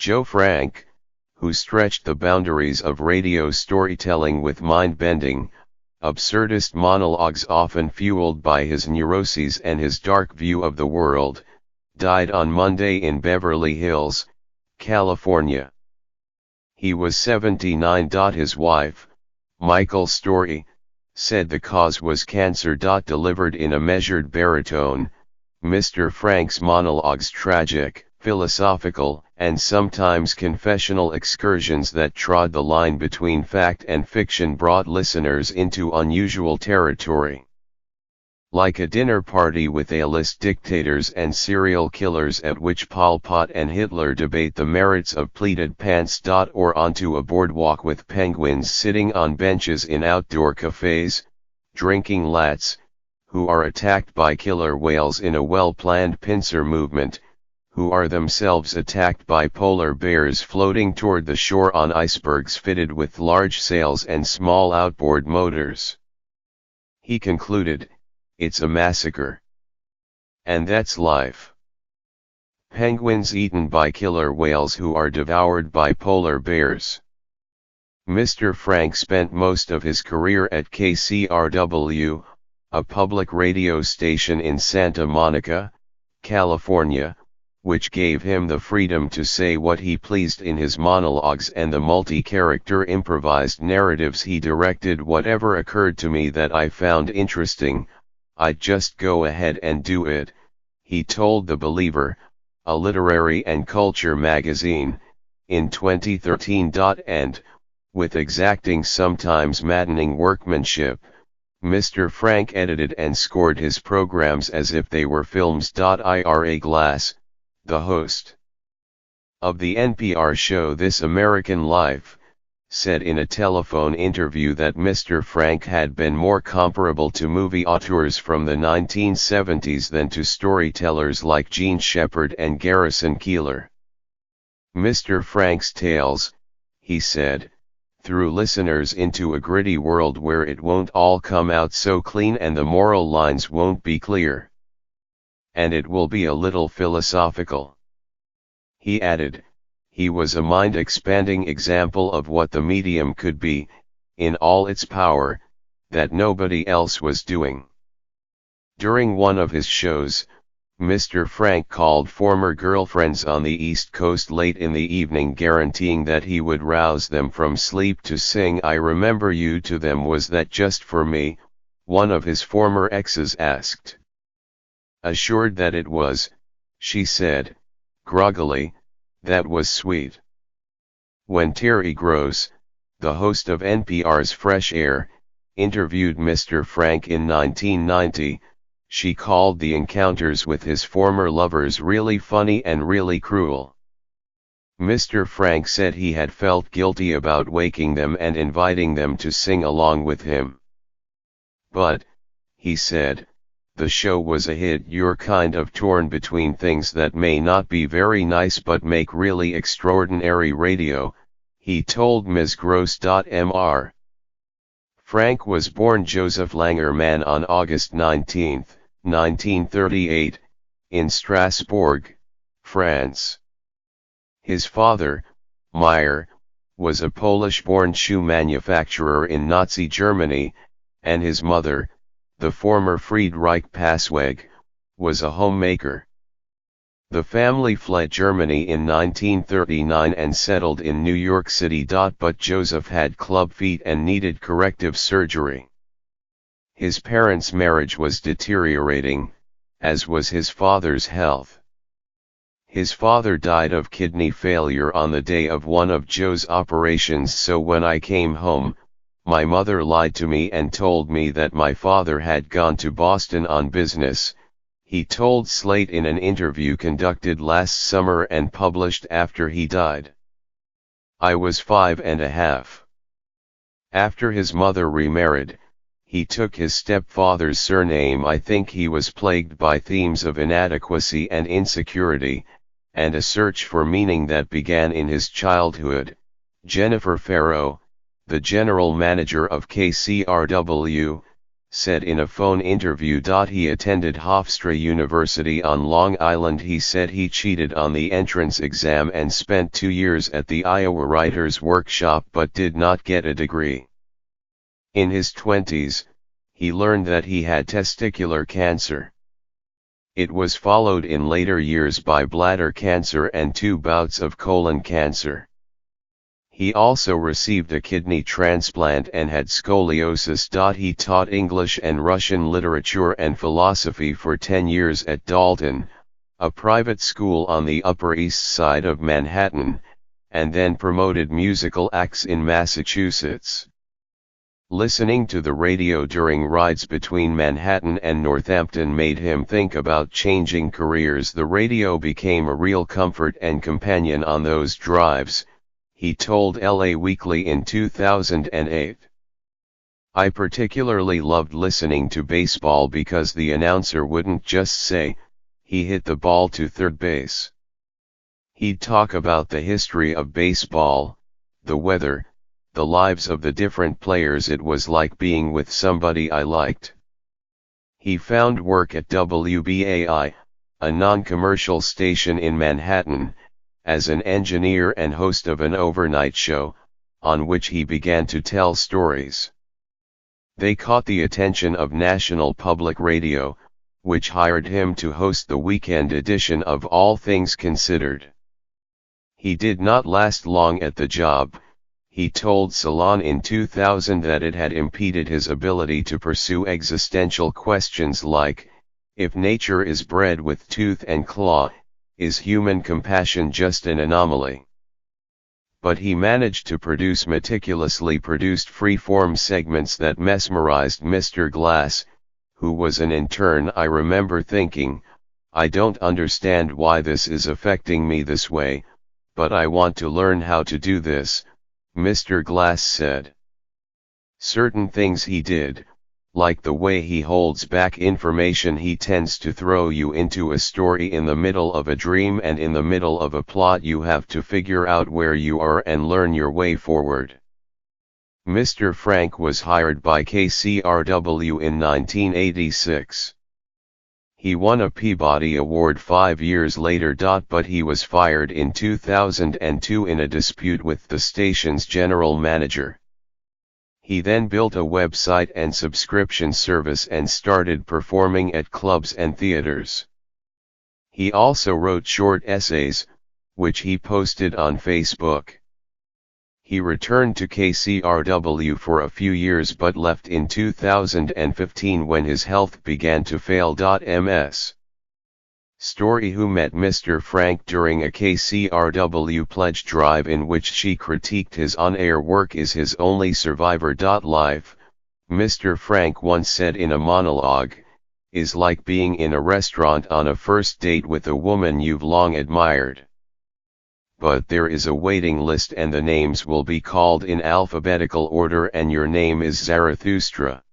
Joe Frank, who stretched the boundaries of radio storytelling with mind-bending, absurdist monologues often fueled by his neuroses and his dark view of the world, died on Monday in Beverly Hills, California. He was 79. His wife, Michael Story, said the cause was cancer. Delivered in a measured baritone, Mr. Frank's monologues tragic, philosophical, and sometimes confessional excursions that trod the line between fact and fiction brought listeners into unusual territory. Like a dinner party with A-list dictators and serial killers at which Pol Pot and Hitler debate the merits of pleated pants. Or onto a boardwalk with penguins sitting on benches in outdoor cafes, drinking lattes, who are attacked by killer whales in a well-planned pincer movement, who are themselves attacked by polar bears floating toward the shore on icebergs fitted with large sails and small outboard motors. He concluded, "It's a massacre. And that's life. Penguins eaten by killer whales who are devoured by polar bears." Mr. Frank spent most of his career at KCRW, a public radio station in Santa Monica, California, which gave him the freedom to say what he pleased in his monologues and the multi-character improvised narratives he directed. "Whatever occurred to me that I found interesting, I'd just go ahead and do it," he told The Believer, a literary and culture magazine, in 2013. And, with exacting sometimes maddening workmanship, Mr. Frank edited and scored his programs as if they were films. Ira Glass, the host of the NPR show This American Life, said in a telephone interview that Mr. Frank had been more comparable to movie auteurs from the 1970s than to storytellers like Gene Shepard and Garrison Keillor. "Mr. Frank's tales," he said, "threw listeners into a gritty world where it won't all come out so clean and the moral lines won't be clear. And it will be a little philosophical." He added, "He was a mind-expanding example of what the medium could be, in all its power, that nobody else was doing." During one of his shows, Mr. Frank called former girlfriends on the East Coast late in the evening, guaranteeing that he would rouse them from sleep to sing "I Remember You" to them. "Was that just for me?" one of his former exes asked. Assured that it was, she said, groggily, "That was sweet." When Terry Gross, the host of NPR's Fresh Air, interviewed Mr. Frank in 1990, she called the encounters with his former lovers really funny and really cruel. Mr. Frank said he had felt guilty about waking them and inviting them to sing along with him. "But," he said, "the show was a hit. You're kind of torn between things that may not be very nice but make really extraordinary radio," he told Ms. Gross. Mr. Frank was born Joseph Langerman on August 19, 1938, in Strasbourg, France. His father, Meyer, was a Polish-born shoe manufacturer in Nazi Germany, and his mother, the former Friedrich Passweg, was a homemaker. The family fled Germany in 1939 and settled in New York City. But Joseph had club feet and needed corrective surgery. His parents' marriage was deteriorating, as was his father's health. His father died of kidney failure on the day of one of Joe's operations. "So when I came home, my mother lied to me and told me that my father had gone to Boston on business," he told Slate in an interview conducted last summer and published after he died. "I was 5.5. After his mother remarried, he took his stepfather's surname. I think he was plagued by themes of inadequacy and insecurity, and a search for meaning that began in his childhood." Jennifer Farrow, the general manager of KCRW, said in a phone interview. He attended Hofstra University on Long Island. He said he cheated on the entrance exam and spent 2 years at the Iowa Writers' Workshop but did not get a degree. In his 20s, he learned that he had testicular cancer. It was followed in later years by bladder cancer and 2 bouts of colon cancer. He also received a kidney transplant and had scoliosis. He taught English and Russian literature and philosophy for 10 years at Dalton, a private school on the Upper East Side of Manhattan, and then promoted musical acts in Massachusetts. Listening to the radio during rides between Manhattan and Northampton made him think about changing careers. The radio became a real comfort and companion on those drives, he told LA Weekly in 2008. I particularly loved listening to baseball because the announcer wouldn't just say, "He hit the ball to third base." He'd talk about the history of baseball, the weather, the lives of the different players. It was like being with somebody I liked. He found work at WBAI, a non-commercial station in Manhattan, as an engineer and host of an overnight show, on which he began to tell stories. They caught the attention of National Public Radio, which hired him to host the weekend edition of All Things Considered. He did not last long at the job. He told Salon in 2000 that it had impeded his ability to pursue existential questions like, if nature is bred with tooth and claw, is human compassion just an anomaly? But he managed to produce meticulously produced free-form segments that mesmerized Mr. Glass, who was an intern. I remember thinking, I don't understand why this is affecting me this way, but I want to learn how to do this, Mr. Glass said. Certain things he did, like the way he holds back information. He tends to throw you into a story in the middle of a dream, and in the middle of a plot you have to figure out where you are and learn your way forward. Mr. Frank was hired by KCRW in 1986. He won a Peabody Award 5 years later. But he was fired in 2002 in a dispute with the station's general manager. He then built a website and subscription service and started performing at clubs and theaters. He also wrote short essays, which he posted on Facebook. He returned to KCRW for a few years but left in 2015 when his health began to fail. Ms. Story, who met Mr. Frank during a KCRW pledge drive in which she critiqued his on-air work, is his only survivor. Life, Mr. Frank once said in a monologue, is like being in a restaurant on a first date with a woman you've long admired. But there is a waiting list and the names will be called in alphabetical order and your name is Zarathustra.